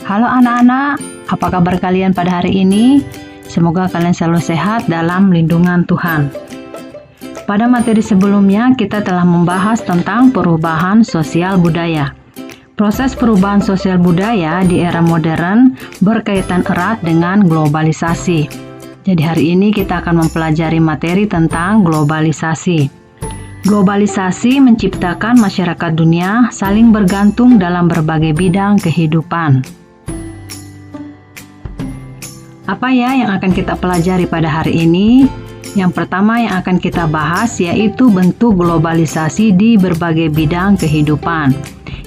Halo anak-anak, apa kabar kalian pada hari ini? Semoga kalian selalu sehat dalam lindungan Tuhan. Pada materi sebelumnya, kita telah membahas tentang perubahan sosial budaya. Proses perubahan sosial budaya di era modern berkaitan erat dengan globalisasi. Jadi hari ini kita akan mempelajari materi tentang globalisasi. Globalisasi menciptakan masyarakat dunia saling bergantung dalam berbagai bidang kehidupan. Apa ya yang akan kita pelajari pada hari ini? Yang pertama yang akan kita bahas yaitu bentuk globalisasi di berbagai bidang kehidupan.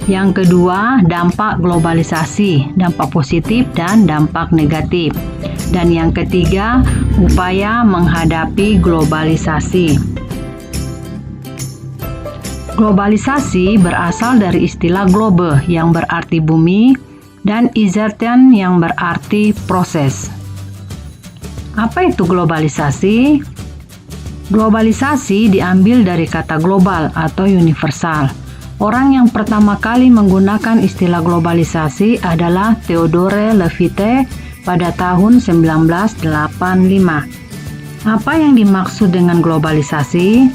Yang kedua, dampak globalisasi, dampak positif dan dampak negatif. Dan yang ketiga, upaya menghadapi globalisasi. Globalisasi berasal dari istilah globe yang berarti bumi dan izarten yang berarti proses. Apa itu globalisasi? Globalisasi diambil dari kata global atau universal. Orang yang pertama kali menggunakan istilah globalisasi adalah Theodore Levitt pada tahun 1985. Apa yang dimaksud dengan globalisasi?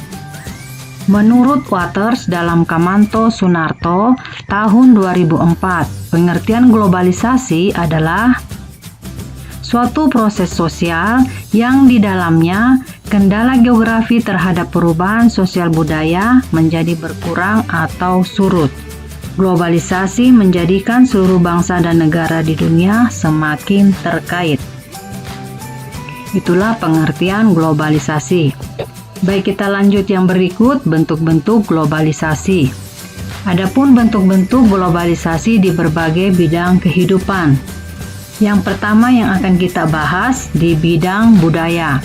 Menurut Waters dalam Kamanto Sunarto tahun 2004, pengertian globalisasi adalah suatu proses sosial yang di dalamnya kendala geografi terhadap perubahan sosial budaya menjadi berkurang atau surut. Globalisasi menjadikan seluruh bangsa dan negara di dunia semakin terkait. Itulah pengertian globalisasi. Baik, kita lanjut yang berikut, bentuk-bentuk globalisasi. Adapun bentuk-bentuk globalisasi di berbagai bidang kehidupan. Yang pertama yang akan kita bahas di bidang budaya.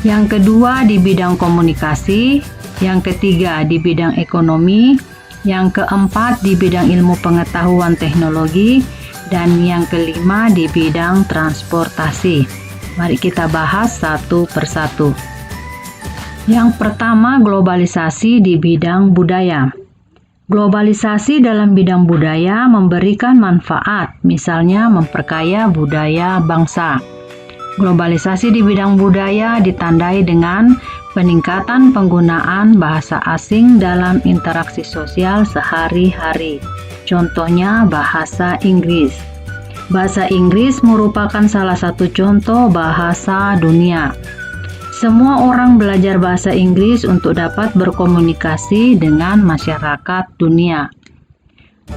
Yang kedua di bidang komunikasi. Yang ketiga di bidang ekonomi. Yang keempat di bidang ilmu pengetahuan teknologi. Dan yang kelima di bidang transportasi. Mari kita bahas satu persatu. Yang pertama, globalisasi di bidang budaya. Globalisasi dalam bidang budaya memberikan manfaat, misalnya memperkaya budaya bangsa. Globalisasi di bidang budaya ditandai dengan peningkatan penggunaan bahasa asing dalam interaksi sosial sehari-hari. Contohnya bahasa Inggris. Bahasa Inggris merupakan salah satu contoh bahasa dunia. Semua orang belajar bahasa Inggris untuk dapat berkomunikasi dengan masyarakat dunia.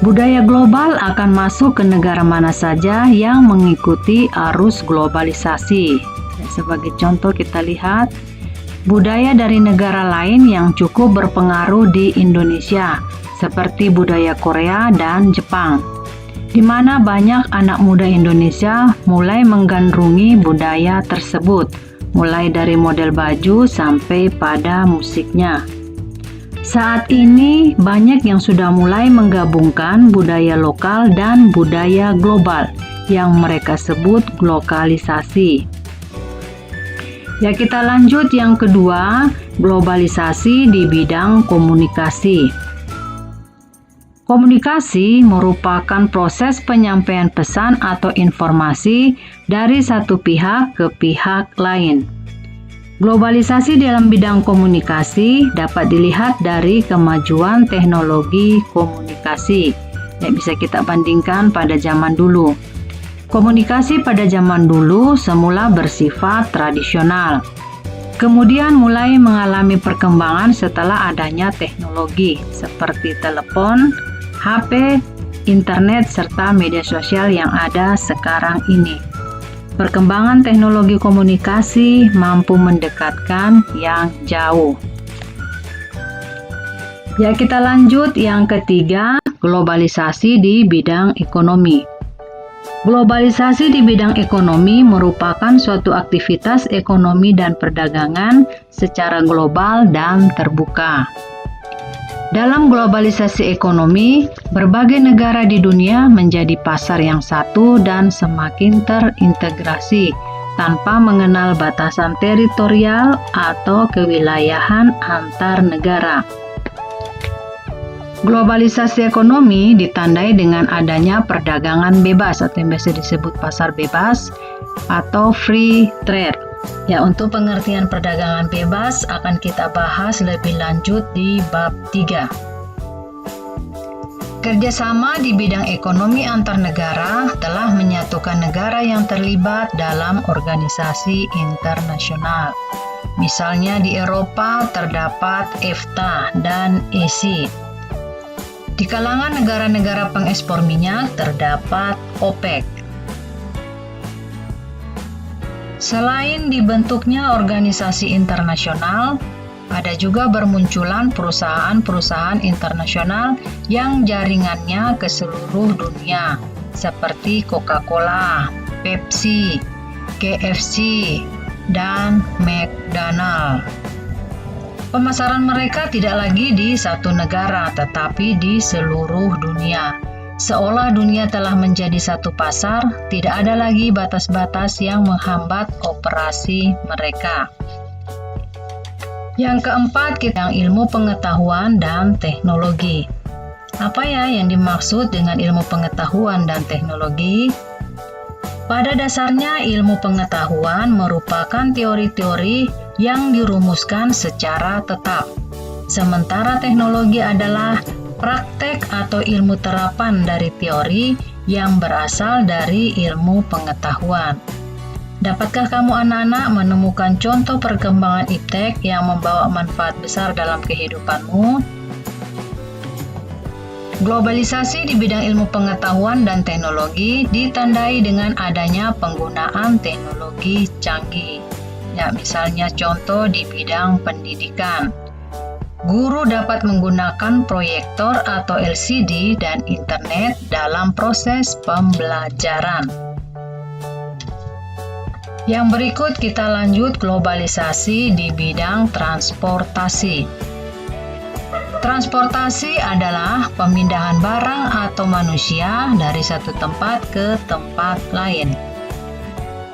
Budaya global akan masuk ke negara mana saja yang mengikuti arus globalisasi. Sebagai contoh kita lihat budaya dari negara lain yang cukup berpengaruh di Indonesia, seperti budaya Korea dan Jepang, di mana banyak anak muda Indonesia mulai menggandrungi budaya tersebut, mulai dari model baju sampai pada musiknya. Saat ini banyak yang sudah mulai menggabungkan budaya lokal dan budaya global yang mereka sebut globalisasi. Ya, kita lanjut yang kedua, globalisasi di bidang komunikasi. Komunikasi merupakan proses penyampaian pesan atau informasi dari satu pihak ke pihak lain. Globalisasi dalam bidang komunikasi dapat dilihat dari kemajuan teknologi komunikasi yang bisa kita bandingkan pada zaman dulu. Komunikasi pada zaman dulu semula bersifat tradisional. Kemudian mulai mengalami perkembangan setelah adanya teknologi seperti telepon, HP, internet, serta media sosial yang ada sekarang ini. Perkembangan teknologi komunikasi mampu mendekatkan yang jauh. Ya, kita lanjut yang ketiga, globalisasi di bidang ekonomi. Globalisasi di bidang ekonomi merupakan suatu aktivitas ekonomi dan perdagangan secara global dan terbuka. Dalam globalisasi ekonomi, berbagai negara di dunia menjadi pasar yang satu dan semakin terintegrasi tanpa mengenal batasan teritorial atau kewilayahan antar negara. Globalisasi ekonomi ditandai dengan adanya perdagangan bebas atau yang biasa disebut pasar bebas atau free trade. Ya, untuk pengertian perdagangan bebas akan kita bahas lebih lanjut di bab 3. Kerjasama di bidang ekonomi antar negara telah menyatukan negara yang terlibat dalam organisasi internasional. Misalnya di Eropa terdapat EFTA dan EC. Di kalangan negara-negara pengekspor minyak terdapat OPEC. Selain dibentuknya organisasi internasional, ada juga bermunculan perusahaan-perusahaan internasional yang jaringannya ke seluruh dunia, seperti Coca-Cola, Pepsi, KFC, dan McDonald. Pemasaran mereka tidak lagi di satu negara, tetapi di seluruh dunia. Seolah dunia telah menjadi satu pasar, tidak ada lagi batas-batas yang menghambat operasi mereka. Yang keempat, kita ilmu pengetahuan dan teknologi. Apa ya yang dimaksud dengan ilmu pengetahuan dan teknologi? Pada dasarnya, ilmu pengetahuan merupakan teori-teori yang dirumuskan secara tetap. Sementara teknologi adalah praktek atau ilmu terapan dari teori yang berasal dari ilmu pengetahuan. Dapatkah kamu anak-anak menemukan contoh perkembangan iptek yang membawa manfaat besar dalam kehidupanmu? Globalisasi di bidang ilmu pengetahuan dan teknologi ditandai dengan adanya penggunaan teknologi canggih. Ya, misalnya contoh di bidang pendidikan. Guru dapat menggunakan proyektor atau LCD dan internet dalam proses pembelajaran. Yang berikut kita lanjut globalisasi di bidang transportasi. Transportasi adalah pemindahan barang atau manusia dari satu tempat ke tempat lain.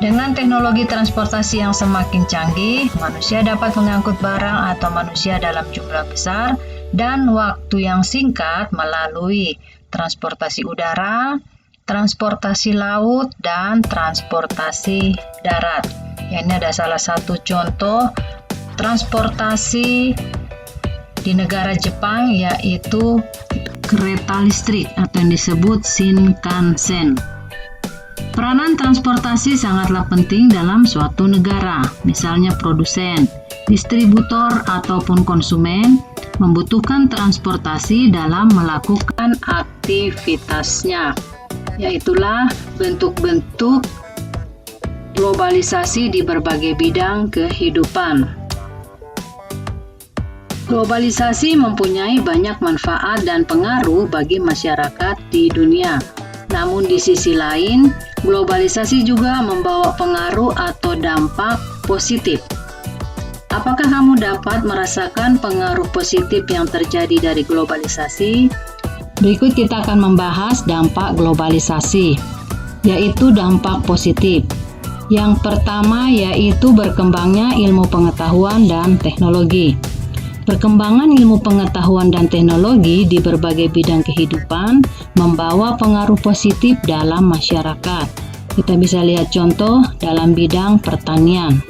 Dengan teknologi transportasi yang semakin canggih, manusia dapat mengangkut barang atau manusia dalam jumlah besar dan waktu yang singkat melalui transportasi udara, transportasi laut, dan transportasi darat. Ini ada salah satu contoh transportasi di negara Jepang, yaitu kereta listrik atau yang disebut Shinkansen. Peranan transportasi sangatlah penting dalam suatu negara. Misalnya produsen, distributor, ataupun konsumen membutuhkan transportasi dalam melakukan aktivitasnya. Yaitulah bentuk-bentuk globalisasi di berbagai bidang kehidupan. Globalisasi mempunyai banyak manfaat dan pengaruh bagi masyarakat di dunia. Namun di sisi lain, globalisasi juga membawa pengaruh atau dampak positif. Apakah kamu dapat merasakan pengaruh positif yang terjadi dari globalisasi? Berikut kita akan membahas dampak globalisasi, yaitu dampak positif. Yang pertama yaitu berkembangnya ilmu pengetahuan dan teknologi. Perkembangan ilmu pengetahuan dan teknologi di berbagai bidang kehidupan membawa pengaruh positif dalam masyarakat. Kita bisa lihat contoh dalam bidang pertanian.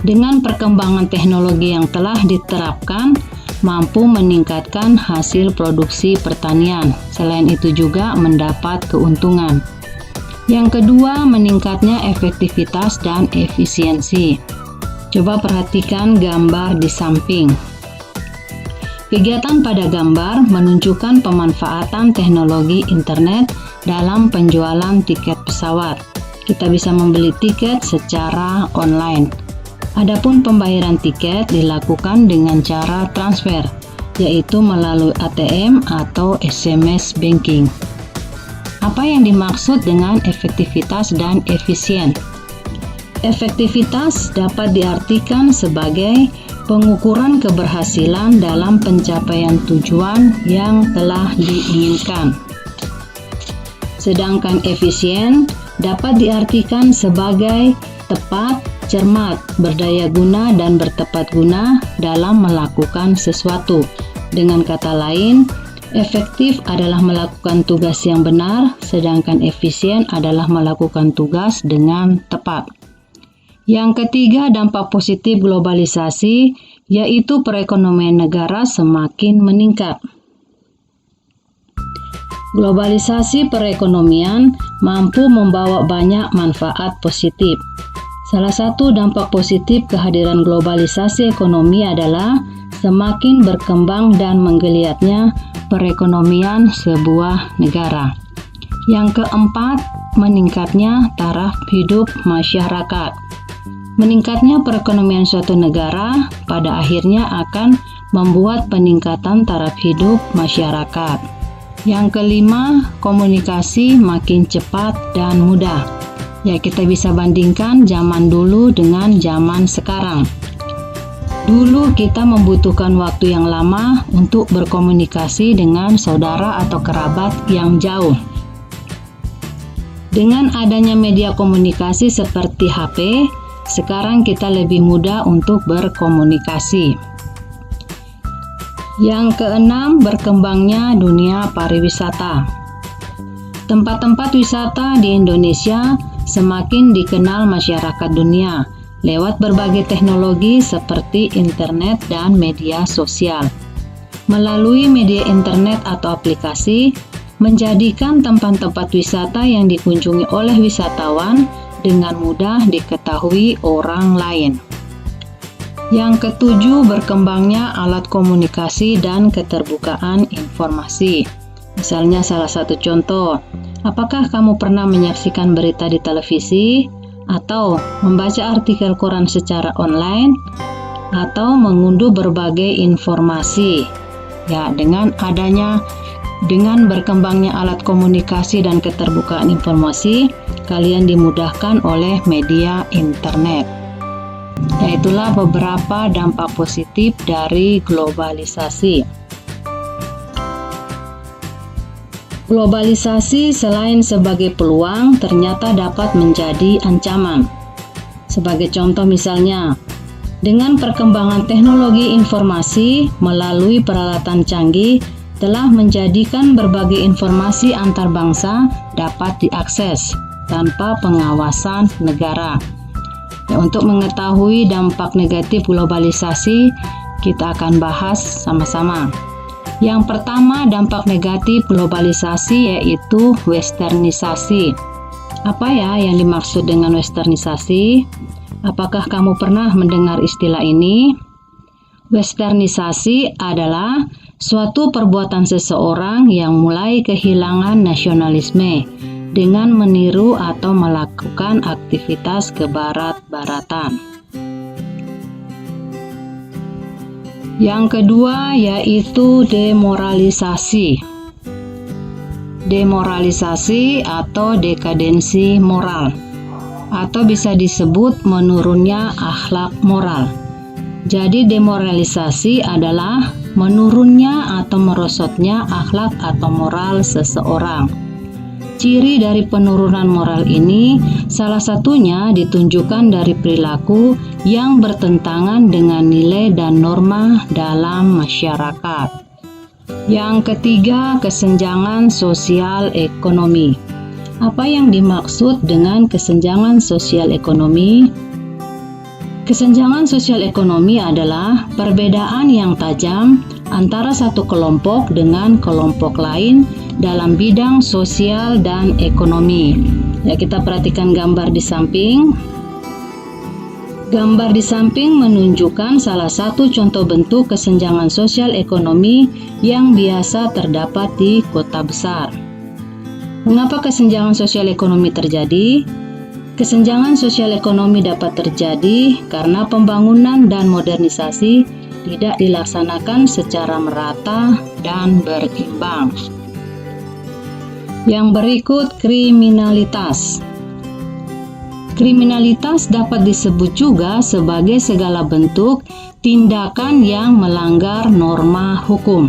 Dengan perkembangan teknologi yang telah diterapkan, mampu meningkatkan hasil produksi pertanian. Selain itu juga mendapat keuntungan. Yang kedua, meningkatnya efektivitas dan efisiensi. Coba perhatikan gambar di samping. Kegiatan pada gambar menunjukkan pemanfaatan teknologi internet dalam penjualan tiket pesawat. Kita bisa membeli tiket secara online. Adapun pembayaran tiket dilakukan dengan cara transfer, yaitu melalui ATM atau SMS banking. Apa yang dimaksud dengan efektivitas dan efisien? Efektivitas dapat diartikan sebagai pengukuran keberhasilan dalam pencapaian tujuan yang telah diinginkan. Sedangkan efisien dapat diartikan sebagai tepat, cermat, berdaya guna, dan bertepat guna dalam melakukan sesuatu. Dengan kata lain, Efektif adalah melakukan tugas yang benar, sedangkan efisien adalah melakukan tugas dengan tepat. Yang ketiga, dampak positif globalisasi, yaitu perekonomian negara semakin meningkat. Globalisasi perekonomian mampu membawa banyak manfaat positif. Salah satu dampak positif kehadiran globalisasi ekonomi adalah semakin berkembang dan menggeliatnya perekonomian sebuah negara. Yang keempat, meningkatnya taraf hidup masyarakat. Meningkatnya perekonomian suatu negara pada akhirnya akan membuat peningkatan taraf hidup masyarakat. Yang kelima, komunikasi makin cepat dan mudah. Ya, kita bisa bandingkan zaman dulu dengan zaman sekarang. Dulu kita membutuhkan waktu yang lama untuk berkomunikasi dengan saudara atau kerabat yang jauh. Dengan adanya media komunikasi seperti HP, sekarang kita lebih mudah untuk berkomunikasi. Yang keenam, berkembangnya dunia pariwisata. Tempat-tempat wisata di Indonesia semakin dikenal masyarakat dunia lewat berbagai teknologi seperti internet dan media sosial. Melalui media internet atau aplikasi, menjadikan tempat-tempat wisata yang dikunjungi oleh wisatawan dengan mudah diketahui orang lain. Yang ketujuh, berkembangnya alat komunikasi dan keterbukaan informasi. Misalnya salah satu contoh, apakah kamu pernah menyaksikan berita di televisi, atau membaca artikel koran secara online, atau mengunduh berbagai informasi? Ya, dengan berkembangnya alat komunikasi dan keterbukaan informasi, kalian dimudahkan oleh media internet. Ya, itulah beberapa dampak positif dari globalisasi. Globalisasi selain sebagai peluang, ternyata dapat menjadi ancaman. Sebagai contoh misalnya, dengan perkembangan teknologi informasi melalui peralatan canggih telah menjadikan berbagai informasi antar bangsa dapat diakses tanpa pengawasan negara. Ya, untuk mengetahui dampak negatif globalisasi, kita akan bahas sama-sama. Yang pertama, dampak negatif globalisasi yaitu westernisasi. Apa ya yang dimaksud dengan westernisasi? Apakah kamu pernah mendengar istilah ini? Westernisasi adalah suatu perbuatan seseorang yang mulai kehilangan nasionalisme dengan meniru atau melakukan aktivitas kebarat-baratan. Yang kedua yaitu demoralisasi. Demoralisasi atau dekadensi moral, atau bisa disebut menurunnya akhlak moral. Jadi demoralisasi adalah menurunnya atau merosotnya akhlak atau moral seseorang. Ciri dari penurunan moral ini salah satunya ditunjukkan dari perilaku yang bertentangan dengan nilai dan norma dalam masyarakat. Yang ketiga, kesenjangan sosial ekonomi. Apa yang dimaksud dengan kesenjangan sosial ekonomi? Kesenjangan sosial ekonomi adalah perbedaan yang tajam antara satu kelompok dengan kelompok lain dalam bidang sosial dan ekonomi. Ya, kita perhatikan gambar di samping. Gambar di samping menunjukkan salah satu contoh bentuk kesenjangan sosial ekonomi yang biasa terdapat di kota besar. Mengapa kesenjangan sosial ekonomi terjadi? Kesenjangan sosial ekonomi dapat terjadi karena pembangunan dan modernisasi tidak dilaksanakan secara merata dan berimbang. Yang berikut, kriminalitas. Kriminalitas dapat disebut juga sebagai segala bentuk tindakan yang melanggar norma hukum.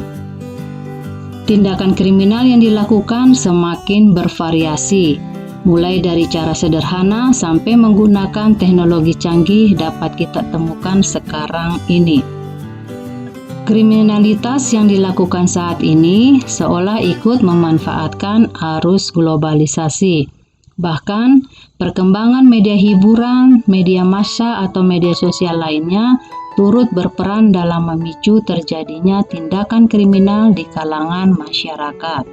Tindakan kriminal yang dilakukan semakin bervariasi, mulai dari cara sederhana sampai menggunakan teknologi canggih dapat kita temukan sekarang ini. Kriminalitas yang dilakukan saat ini seolah ikut memanfaatkan arus globalisasi. Bahkan, perkembangan media hiburan, media massa atau media sosial lainnya turut berperan dalam memicu terjadinya tindakan kriminal di kalangan masyarakat.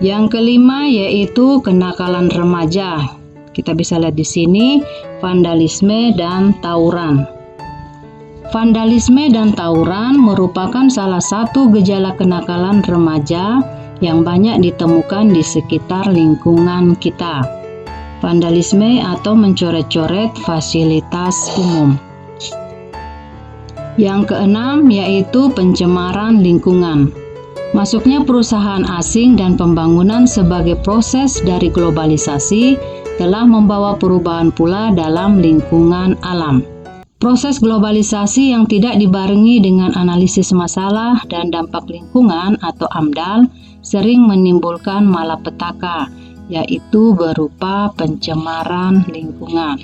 Yang kelima yaitu kenakalan remaja. Kita bisa lihat di sini, vandalisme dan tawuran. Vandalisme dan tawuran merupakan salah satu gejala kenakalan remaja yang banyak ditemukan di sekitar lingkungan kita. Vandalisme atau mencoret-coret fasilitas umum. Yang keenam yaitu pencemaran lingkungan. Masuknya perusahaan asing dan pembangunan sebagai proses dari globalisasi telah membawa perubahan pula dalam lingkungan alam. Proses globalisasi yang tidak dibarengi dengan analisis masalah dan dampak lingkungan atau AMDAL sering menimbulkan malapetaka, yaitu berupa pencemaran lingkungan.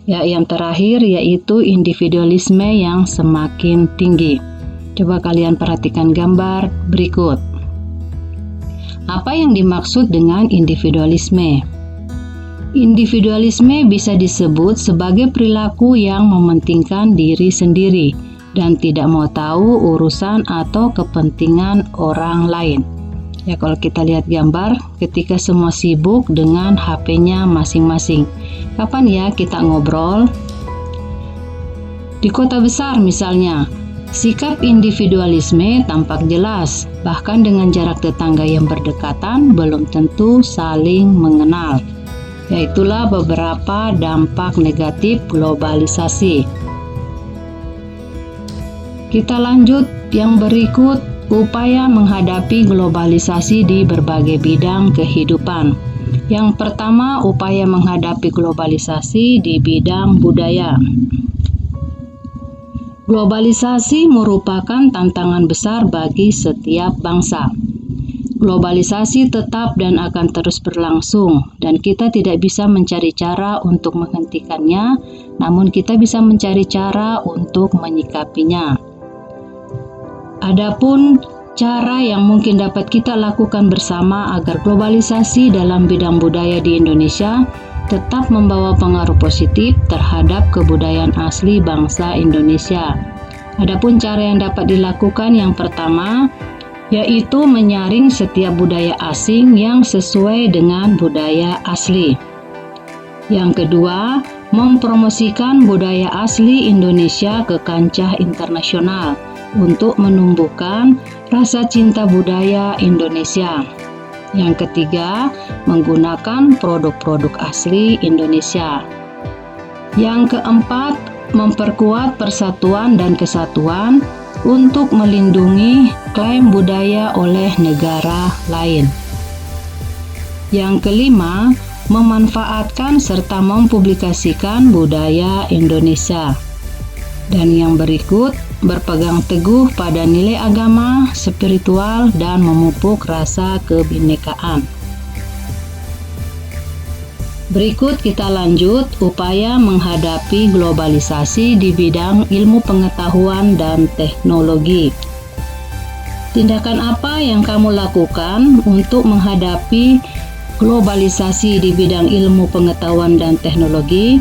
Yang terakhir yaitu individualisme yang semakin tinggi. Coba kalian perhatikan gambar berikut. Apa yang dimaksud dengan individualisme? Individualisme bisa disebut sebagai perilaku yang mementingkan diri sendiri dan tidak mau tahu urusan atau kepentingan orang lain. Ya, kalau kita lihat gambar, ketika semua sibuk dengan HP-nya masing-masing. Kapan ya kita ngobrol? Di kota besar misalnya, sikap individualisme tampak jelas, bahkan dengan jarak tetangga yang berdekatan belum tentu saling mengenal. Yaitulah beberapa dampak negatif globalisasi. Kita lanjut yang berikut, upaya menghadapi globalisasi di berbagai bidang kehidupan. Yang pertama, upaya menghadapi globalisasi di bidang budaya. Globalisasi merupakan tantangan besar bagi setiap bangsa. Globalisasi tetap dan akan terus berlangsung, dan kita tidak bisa mencari cara untuk menghentikannya, namun kita bisa mencari cara untuk menyikapinya. Adapun cara yang mungkin dapat kita lakukan bersama agar globalisasi dalam bidang budaya di Indonesia tetap membawa pengaruh positif terhadap kebudayaan asli bangsa Indonesia. Adapun cara yang dapat dilakukan yang pertama, yaitu menyaring setiap budaya asing yang sesuai dengan budaya asli. Yang kedua, mempromosikan budaya asli Indonesia ke kancah internasional untuk menumbuhkan rasa cinta budaya Indonesia. Yang ketiga, menggunakan produk-produk asli Indonesia. Yang keempat, memperkuat persatuan dan kesatuan untuk melindungi klaim budaya oleh negara lain. Yang kelima, memanfaatkan serta mempublikasikan budaya Indonesia. Dan yang berikut, berpegang teguh pada nilai agama, spiritual, dan memupuk rasa kebinekaan. Berikut kita lanjut upaya menghadapi globalisasi di bidang ilmu pengetahuan dan teknologi. Tindakan apa yang kamu lakukan untuk menghadapi globalisasi di bidang ilmu pengetahuan dan teknologi?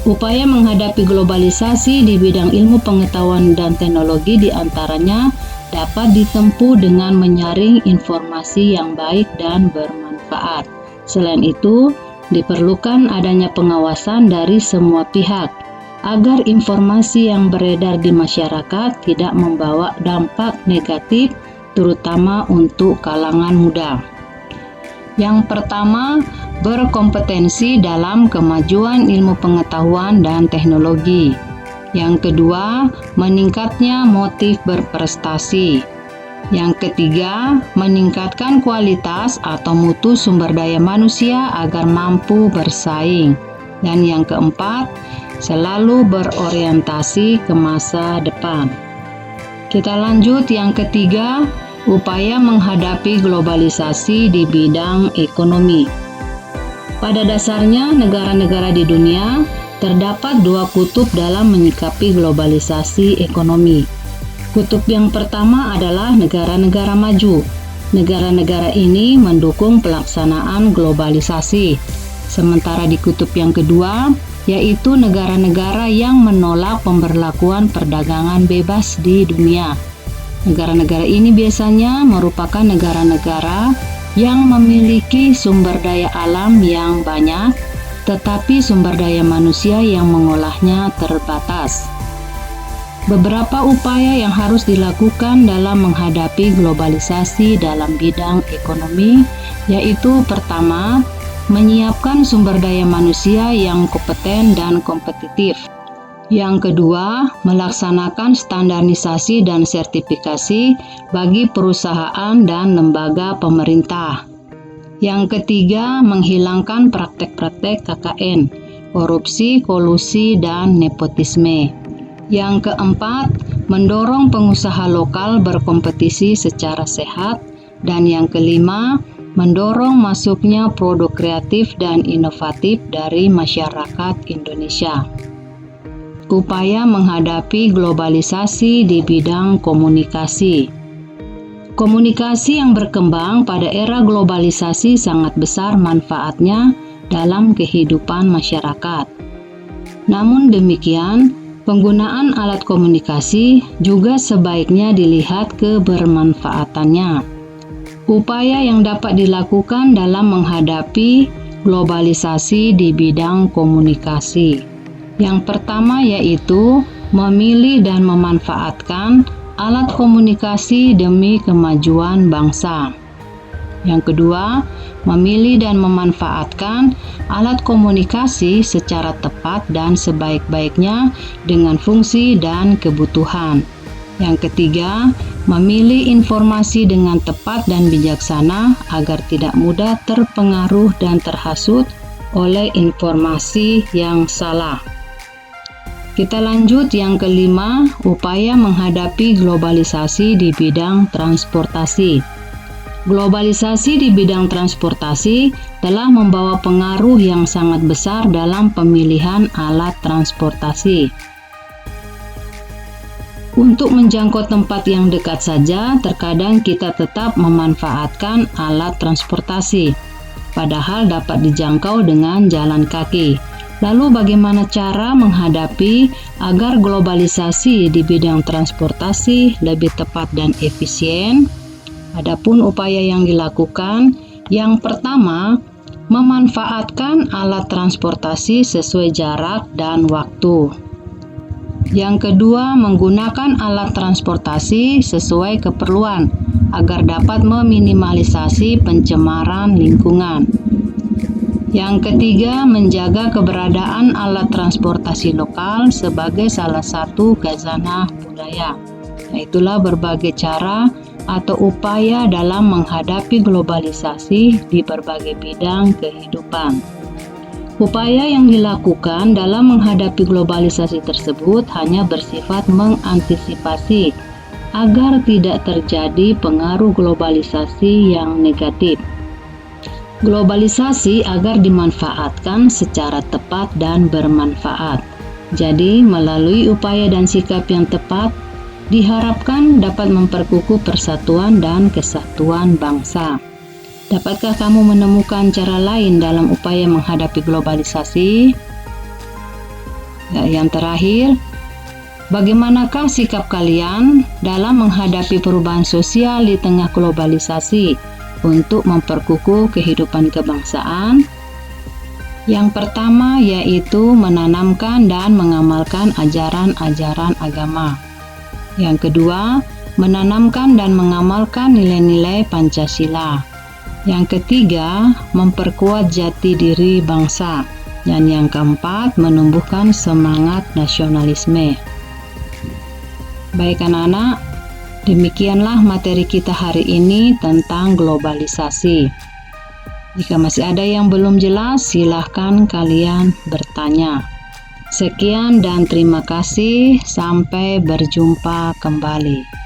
Upaya menghadapi globalisasi di bidang ilmu pengetahuan dan teknologi diantaranya dapat ditempuh dengan menyaring informasi yang baik dan bermanfaat. Selain itu, diperlukan adanya pengawasan dari semua pihak agar informasi yang beredar di masyarakat tidak membawa dampak negatif, terutama untuk kalangan muda. Yang pertama, berkompetensi dalam kemajuan ilmu pengetahuan dan teknologi. Yang kedua, meningkatnya motif berprestasi. Yang ketiga, meningkatkan kualitas atau mutu sumber daya manusia agar mampu bersaing. Dan yang keempat, selalu berorientasi ke masa depan. Kita lanjut yang ketiga, upaya menghadapi globalisasi di bidang ekonomi. Pada dasarnya, negara-negara di dunia Terdapat dua kutub dalam menyikapi globalisasi ekonomi. Kutub yang pertama adalah negara-negara maju. Negara-negara ini mendukung pelaksanaan globalisasi. Sementara di kutub yang kedua, yaitu negara-negara yang menolak pemberlakuan perdagangan bebas di dunia. Negara-negara ini biasanya merupakan negara-negara yang memiliki sumber daya alam yang banyak, tetapi sumber daya manusia yang mengolahnya terbatas. Beberapa upaya yang harus dilakukan dalam menghadapi globalisasi dalam bidang ekonomi, yaitu pertama, menyiapkan sumber daya manusia yang kompeten dan kompetitif. Yang kedua, melaksanakan standarisasi dan sertifikasi bagi perusahaan dan lembaga pemerintah. Yang ketiga, menghilangkan praktek-praktek KKN, korupsi, kolusi, dan nepotisme. Yang keempat, mendorong pengusaha lokal berkompetisi secara sehat. Dan yang kelima, mendorong masuknya produk kreatif dan inovatif dari masyarakat Indonesia. Upaya menghadapi globalisasi di bidang komunikasi. Komunikasi yang berkembang pada era globalisasi sangat besar manfaatnya dalam kehidupan masyarakat. Namun demikian, penggunaan alat komunikasi juga sebaiknya dilihat kebermanfaatannya. Upaya yang dapat dilakukan dalam menghadapi globalisasi di bidang komunikasi. Yang pertama yaitu memilih dan memanfaatkan alat komunikasi demi kemajuan bangsa. Yang kedua, memilih dan memanfaatkan alat komunikasi secara tepat dan sebaik-baiknya dengan fungsi dan kebutuhan. Yang ketiga, memilih informasi dengan tepat dan bijaksana agar tidak mudah terpengaruh dan terhasut oleh informasi yang salah. Kita lanjut yang kelima, upaya menghadapi globalisasi di bidang transportasi. Globalisasi di bidang transportasi telah membawa pengaruh yang sangat besar dalam pemilihan alat transportasi. Untuk menjangkau tempat yang dekat saja, terkadang kita tetap memanfaatkan alat transportasi, padahal dapat dijangkau dengan jalan kaki. Lalu bagaimana cara menghadapi agar globalisasi di bidang transportasi lebih tepat dan efisien? Adapun upaya yang dilakukan, yang pertama, memanfaatkan alat transportasi sesuai jarak dan waktu. Yang kedua, menggunakan alat transportasi sesuai keperluan agar dapat meminimalisasi pencemaran lingkungan. Yang ketiga, menjaga keberadaan alat transportasi lokal sebagai salah satu khazanah budaya. Itulah berbagai cara atau upaya dalam menghadapi globalisasi di berbagai bidang kehidupan. Upaya yang dilakukan dalam menghadapi globalisasi tersebut hanya bersifat mengantisipasi agar tidak terjadi pengaruh globalisasi yang negatif. Globalisasi agar dimanfaatkan secara tepat dan bermanfaat. Jadi, melalui upaya dan sikap yang tepat, diharapkan dapat memperkukuh persatuan dan kesatuan bangsa. Dapatkah kamu menemukan cara lain dalam upaya menghadapi globalisasi? Yang terakhir, bagaimanakah sikap kalian dalam menghadapi perubahan sosial di tengah globalisasi untuk memperkukuh kehidupan kebangsaan? Yang pertama yaitu menanamkan dan mengamalkan ajaran-ajaran agama. Yang kedua, menanamkan dan mengamalkan nilai-nilai Pancasila. Yang ketiga, memperkuat jati diri bangsa. Dan yang keempat, menumbuhkan semangat nasionalisme. Baik anak-anak, demikianlah materi kita hari ini tentang globalisasi. Jika masih ada yang belum jelas, silahkan kalian bertanya. Sekian dan terima kasih. Sampai berjumpa kembali.